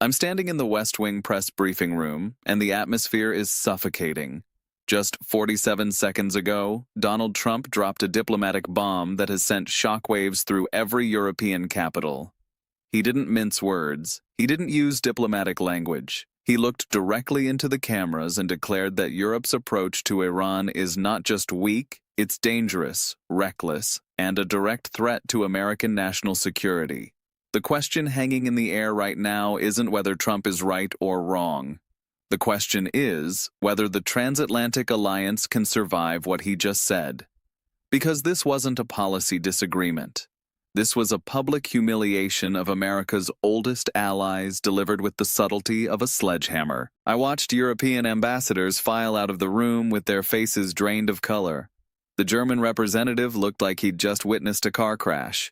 I'm standing in the West Wing press briefing room, and the atmosphere is suffocating. Just 47 seconds ago, Donald Trump dropped a diplomatic bomb that has sent shockwaves through every European capital. He didn't mince words. He didn't use diplomatic language. He looked directly into the cameras and declared that Europe's approach to Iran is not just weak, it's dangerous, reckless, and a direct threat to American national security. The question hanging in the air right now isn't whether Trump is right or wrong. The question is whether the transatlantic alliance can survive what he just said. Because this wasn't a policy disagreement. This was a public humiliation of America's oldest allies delivered with the subtlety of a sledgehammer. I watched European ambassadors file out of the room with their faces drained of color. The German representative looked like he'd just witnessed a car crash.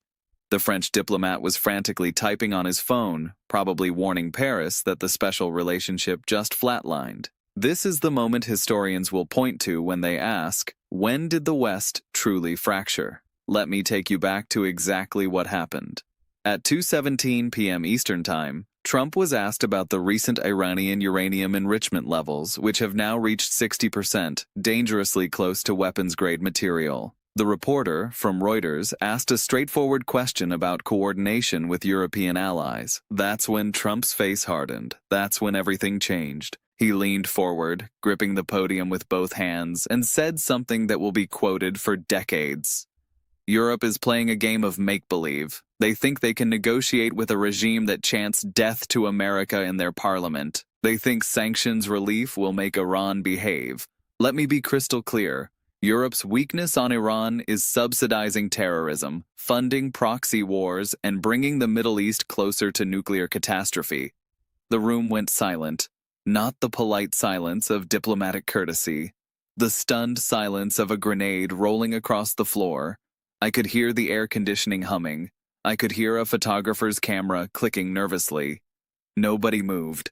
The French diplomat was frantically typing on his phone, probably warning Paris that the special relationship just flatlined. This is the moment historians will point to when they ask, when did the West truly fracture? Let me take you back to exactly what happened. At 2:17 p.m. Eastern Time, Trump was asked about the recent Iranian uranium enrichment levels, which have now reached 60%, dangerously close to weapons-grade material. The reporter, from Reuters, asked a straightforward question about coordination with European allies. That's when Trump's face hardened. That's when everything changed. He leaned forward, gripping the podium with both hands, and said something that will be quoted for decades. Europe is playing a game of make-believe. They think they can negotiate with a regime that chants death to America in their parliament. They think sanctions relief will make Iran behave. Let me be crystal clear. Europe's weakness on Iran is subsidizing terrorism, funding proxy wars, and bringing the Middle East closer to nuclear catastrophe. The room went silent, not the polite silence of diplomatic courtesy, the stunned silence of a grenade rolling across the floor. I could hear the air conditioning humming. I could hear a photographer's camera clicking nervously. Nobody moved.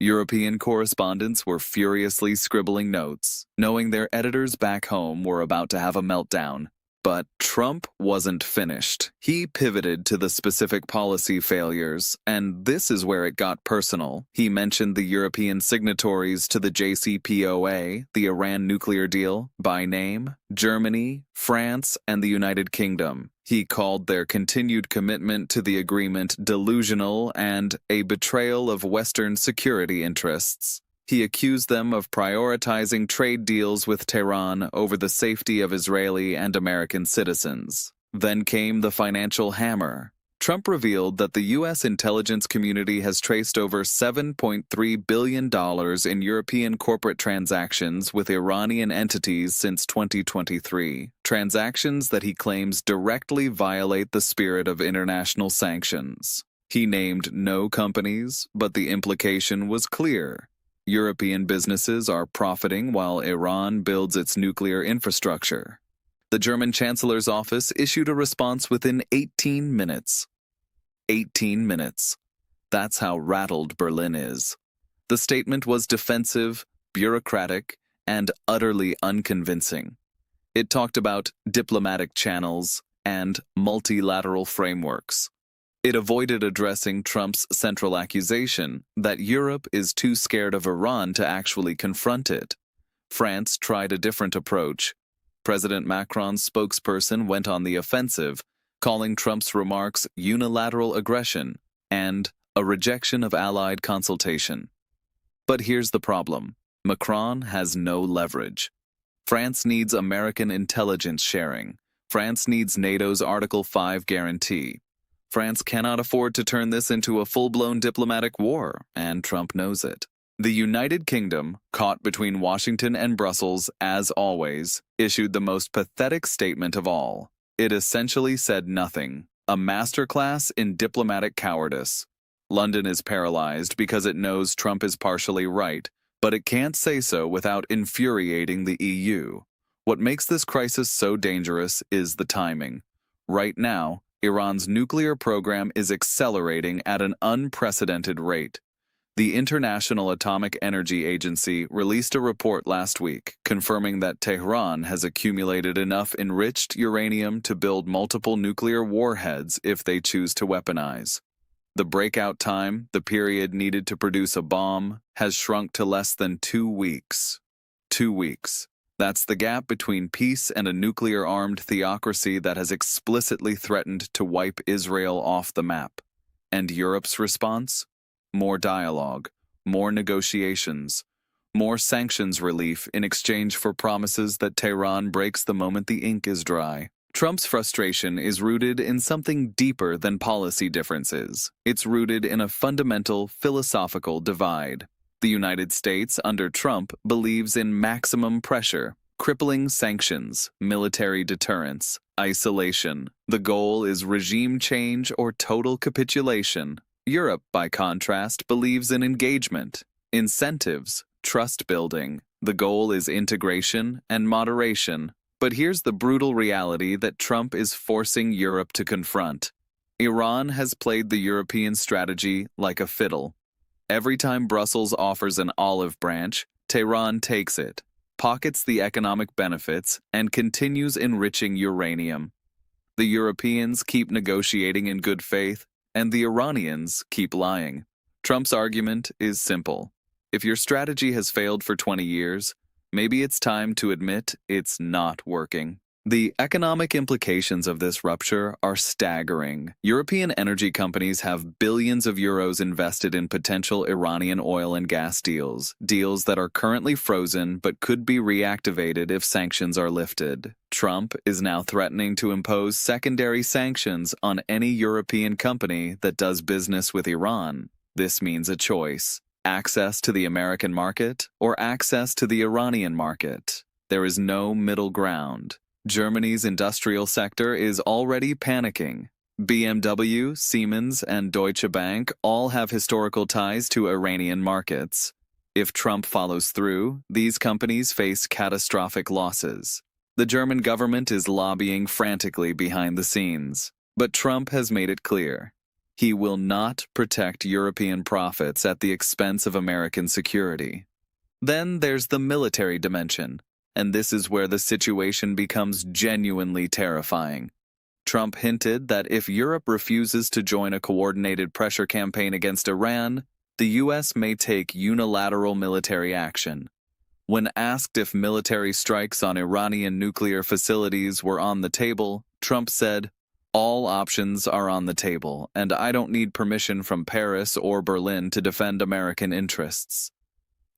European correspondents were furiously scribbling notes, knowing their editors back home were about to have a meltdown. But Trump wasn't finished. He pivoted to the specific policy failures, and this is where it got personal. He mentioned the European signatories to the JCPOA, the Iran nuclear deal, by name: Germany, France, and the United Kingdom. He called their continued commitment to the agreement delusional and a betrayal of Western security interests. He accused them of prioritizing trade deals with Tehran over the safety of Israeli and American citizens. Then came the financial hammer. Trump revealed that the U.S. intelligence community has traced over $7.3 billion in European corporate transactions with Iranian entities since 2023, transactions that he claims directly violate the spirit of international sanctions. He named no companies, but the implication was clear. European businesses are profiting while Iran builds its nuclear infrastructure. The German Chancellor's office issued a response within 18 minutes. 18 minutes. That's how rattled Berlin is. The statement was defensive, bureaucratic, and utterly unconvincing. It talked about diplomatic channels and multilateral frameworks. It avoided addressing Trump's central accusation that Europe is too scared of Iran to actually confront it. France tried a different approach. President Macron's spokesperson went on the offensive, calling Trump's remarks unilateral aggression and a rejection of allied consultation. But here's the problem. Macron has no leverage. France needs American intelligence sharing. France needs NATO's Article 5 guarantee. France cannot afford to turn this into a full-blown diplomatic war, and Trump knows it. The United Kingdom, caught between Washington and Brussels, as always, issued the most pathetic statement of all. It essentially said nothing, a masterclass in diplomatic cowardice. London is paralyzed because it knows Trump is partially right, but it can't say so without infuriating the EU. What makes this crisis so dangerous is the timing. Right now, Iran's nuclear program is accelerating at an unprecedented rate. The International Atomic Energy Agency released a report last week confirming that Tehran has accumulated enough enriched uranium to build multiple nuclear warheads if they choose to weaponize. The breakout time, the period needed to produce a bomb, has shrunk to less than 2 weeks. 2 weeks. That's the gap between peace and a nuclear-armed theocracy that has explicitly threatened to wipe Israel off the map. And Europe's response? More dialogue, more negotiations, more sanctions relief in exchange for promises that Tehran breaks the moment the ink is dry. Trump's frustration is rooted in something deeper than policy differences. It's rooted in a fundamental philosophical divide. The United States, under Trump, believes in maximum pressure, crippling sanctions, military deterrence, isolation. The goal is regime change or total capitulation. Europe, by contrast, believes in engagement, incentives, trust building. The goal is integration and moderation. But here's the brutal reality that Trump is forcing Europe to confront. Iran has played the European strategy like a fiddle. Every time Brussels offers an olive branch, Tehran takes it, pockets the economic benefits, and continues enriching uranium. The Europeans keep negotiating in good faith, and the Iranians keep lying. Trump's argument is simple. If your strategy has failed for 20 years, maybe it's time to admit it's not working. The economic implications of this rupture are staggering. European energy companies have billions of euros invested in potential Iranian oil and gas deals that are currently frozen but could be reactivated if sanctions are lifted. Trump is now threatening to impose secondary sanctions on any European company that does business with Iran. This means a choice. Access to the American market or access to the Iranian market. There is no middle ground. Germany's industrial sector is already panicking. BMW, Siemens, and Deutsche Bank all have historical ties to Iranian markets. If Trump follows through, these companies face catastrophic losses. The German government is lobbying frantically behind the scenes. But Trump has made it clear. He will not protect European profits at the expense of American security. Then there's the military dimension, and this is where the situation becomes genuinely terrifying. Trump hinted that if Europe refuses to join a coordinated pressure campaign against Iran, the U.S. may take unilateral military action. When asked if military strikes on Iranian nuclear facilities were on the table, Trump said, "All options are on the table, and I don't need permission from Paris or Berlin to defend American interests."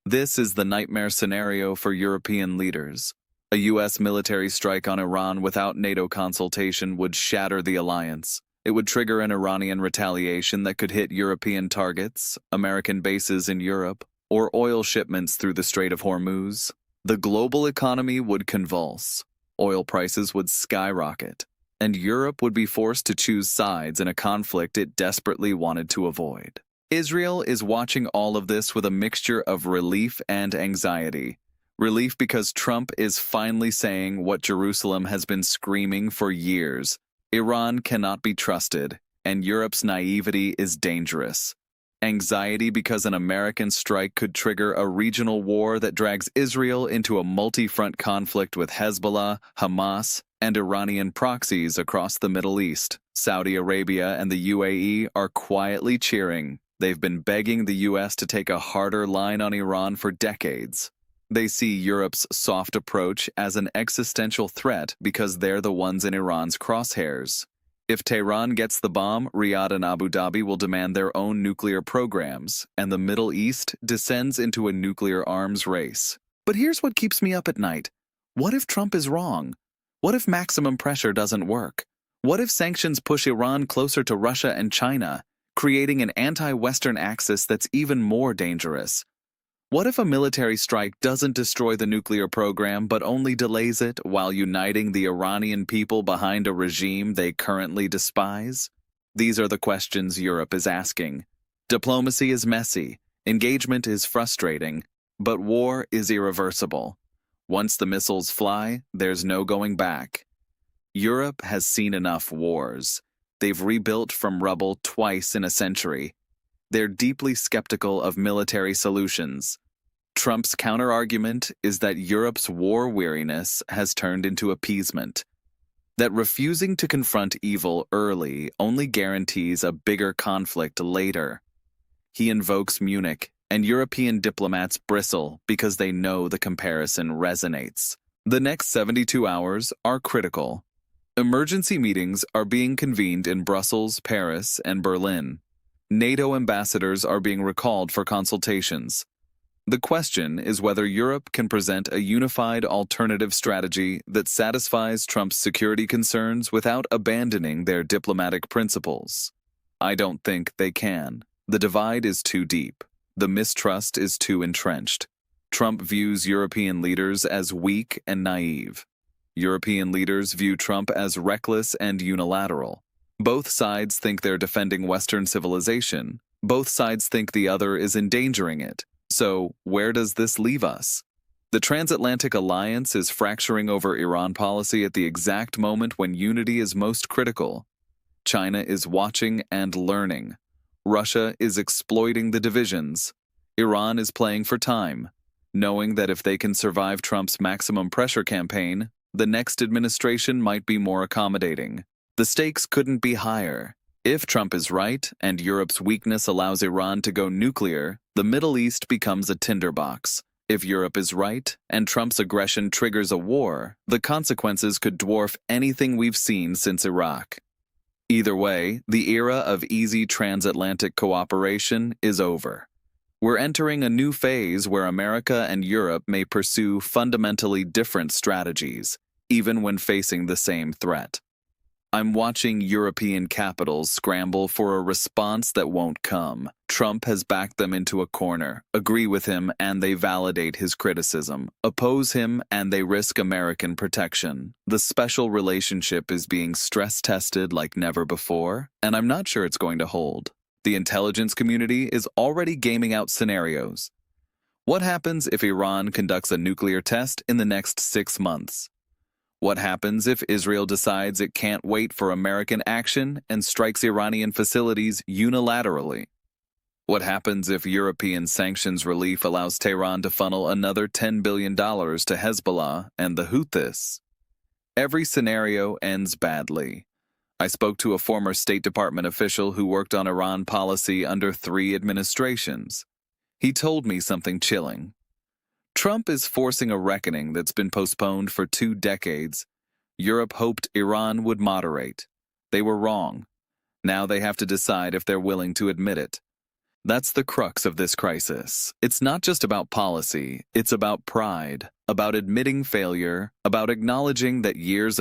This is the nightmare scenario for European leaders. A U.S. military strike on Iran without NATO consultation would shatter the alliance. It would trigger an Iranian retaliation that could hit European targets, American bases in Europe, or oil shipments through the Strait of Hormuz. The global economy would convulse. Oil prices would skyrocket. And Europe would be forced to choose sides in a conflict it desperately wanted to avoid. Israel is watching all of this with a mixture of relief and anxiety. Relief because Trump is finally saying what Jerusalem has been screaming for years. Iran cannot be trusted, and Europe's naivety is dangerous. Anxiety because an American strike could trigger a regional war that drags Israel into a multi-front conflict with Hezbollah, Hamas, and Iranian proxies across the Middle East. Saudi Arabia and the UAE are quietly cheering. They've been begging the U.S. to take a harder line on Iran for decades. They see Europe's soft approach as an existential threat because they're the ones in Iran's crosshairs. If Tehran gets the bomb, Riyadh and Abu Dhabi will demand their own nuclear programs, and the Middle East descends into a nuclear arms race. But here's what keeps me up at night. What if Trump is wrong? What if maximum pressure doesn't work? What if sanctions push Iran closer to Russia and China, creating an anti-Western axis that's even more dangerous? What if a military strike doesn't destroy the nuclear program but only delays it while uniting the Iranian people behind a regime they currently despise? These are the questions Europe is asking. Diplomacy is messy, engagement is frustrating, but war is irreversible. Once the missiles fly, there's no going back. Europe has seen enough wars. They've rebuilt from rubble twice in a century. They're deeply skeptical of military solutions. Trump's counterargument is that Europe's war weariness has turned into appeasement. that refusing to confront evil early only guarantees a bigger conflict later. He invokes Munich, and European diplomats bristle because they know the comparison resonates. The next 72 hours are critical. Emergency meetings are being convened in Brussels, Paris, and Berlin. NATO ambassadors are being recalled for consultations. The question is whether Europe can present a unified alternative strategy that satisfies Trump's security concerns without abandoning their diplomatic principles. I don't think they can. The divide is too deep. The mistrust is too entrenched. Trump views European leaders as weak and naive. European leaders view Trump as reckless and unilateral. Both sides think they're defending Western civilization. Both sides think the other is endangering it. So, where does this leave us? The transatlantic alliance is fracturing over Iran policy at the exact moment when unity is most critical. China is watching and learning. Russia is exploiting the divisions. Iran is playing for time, knowing that if they can survive Trump's maximum pressure campaign, the next administration might be more accommodating. The stakes couldn't be higher. If Trump is right and Europe's weakness allows Iran to go nuclear, the Middle East becomes a tinderbox. If Europe is right and Trump's aggression triggers a war, the consequences could dwarf anything we've seen since Iraq. Either way, the era of easy transatlantic cooperation is over. We're entering a new phase where America and Europe may pursue fundamentally different strategies, even when facing the same threat. I'm watching European capitals scramble for a response that won't come. Trump has backed them into a corner, agree with him and they validate his criticism, oppose him and they risk American protection. The special relationship is being stress-tested like never before, and I'm not sure it's going to hold. The intelligence community is already gaming out scenarios. What happens if Iran conducts a nuclear test in the next 6 months? What happens if Israel decides it can't wait for American action and strikes Iranian facilities unilaterally? What happens if European sanctions relief allows Tehran to funnel another $10 billion to Hezbollah and the Houthis? Every scenario ends badly. I spoke to a former State Department official who worked on Iran policy under 3 administrations. He told me something chilling. Trump is forcing a reckoning that's been postponed for 2 decades. Europe hoped Iran would moderate. They were wrong. Now they have to decide if they're willing to admit it. That's the crux of this crisis. It's not just about policy, it's about pride, about admitting failure, about acknowledging that years of